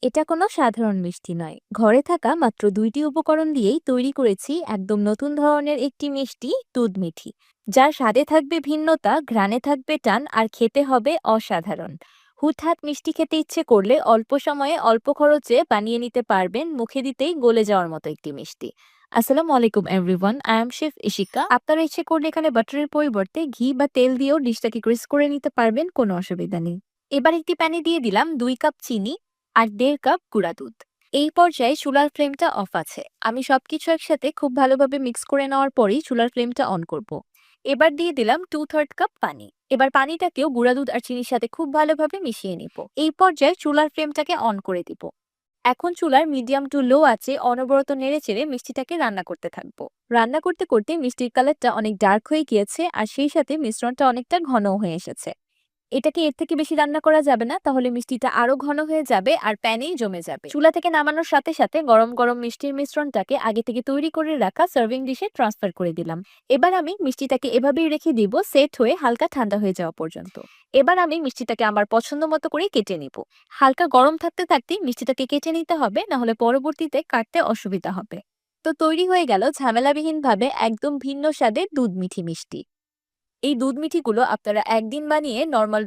এটা কোনো সাধারণ মিষ্টি নয়। ঘরে থাকা মাত্র ২টি উপকরণ দিয়েই তৈরি করেছি একদম নতুন ধরনের একটি মিষ্টি, দুধ মিঠি। যার স্বাদে থাকবে ভিন্নতা, ঘ্রাণে থাকবে টান আর খেতে হবে অসাধারণ। হুটহাট মিষ্টি খেতে ইচ্ছে করলে অল্প সময়ে অল্প খরচে বানিয়ে নিতে পারবেন মুখে দিতেই গলে যাওয়ার মতো একটি মিষ্টি। আসসালামু আলাইকুম everyone, I am chef Ishika. আপনারা ইচ্ছে করলে এখানে বাটারের পরিবর্তে ঘি বা তেল দিয়েও ডিশটাকে গ্রেস করে নিতে পারবেন, কোনো অসুবিধা নেই। এবার একটি প্যানে দিয়ে দিলাম ২ কাপ চিনি আর ১.৫ কাপ গুঁড়া দুধ। এই পর্যায়ে চুলার ফ্লেমটা অফ আছে। আমি সবকিছু একসাথে খুব ভালোভাবে মিক্স করে নেওয়ার পরেই চুলার ফ্লেমটা অন করব। এবার দিয়ে দিলাম 2/3 কাপ পানি। এবার পানিটাকেও গুঁড়া দুধ আর চিনির সাথে খুব ভালোভাবে মিশিয়ে নিব। এই পর্যায়ে চুলার ফ্লেমটাকে অন করে দিব। এখন চুলার মিডিয়াম টু লো আছে অনবরত নেড়েচেড়ে মিষ্টিটাকে রান্না করতে থাকবো। রান্না করতে করতে মিষ্টির কালারটা অনেক ডার্ক হয়ে গিয়েছে আর সেই সাথে মিশ্রণটা অনেকটা ঘনও হয়ে এসেছে। এটাকে এর থেকে বেশি রান্না করা যাবে না, তাহলে মিষ্টিটা আরো ঘন হয়ে যাবে আর প্যানেই জমে যাবে। চুলা থেকে নামানোর সাথে সাথে গরম গরম মিষ্টির মিশ্রণটাকে আগে থেকে তৈরি করে রাখা সার্ভিং ডিশে ট্রান্সফার করে দিলাম। এবার আমি মিষ্টিটাকে এভাবেই রেখে দিব সেট হয়ে হালকা ঠান্ডা হয়ে যাওয়া পর্যন্ত। এবার আমি মিষ্টিটাকে আমার পছন্দ মতো করে কেটে নিব। হালকা গরম থাকতে থাকতেই মিষ্টিটাকে কেটে নিতে হবে, না হলে পরবর্তীতে কাটতে অসুবিধা হবে। তো তৈরি হয়ে গেল ঝামেলাবিহীনভাবে একদম ভিন্ন স্বাদের দুধ মিঠি মিষ্টি। এই দুধ মিঠিগুলো আপনারা একদিন বানিয়ে নরমাল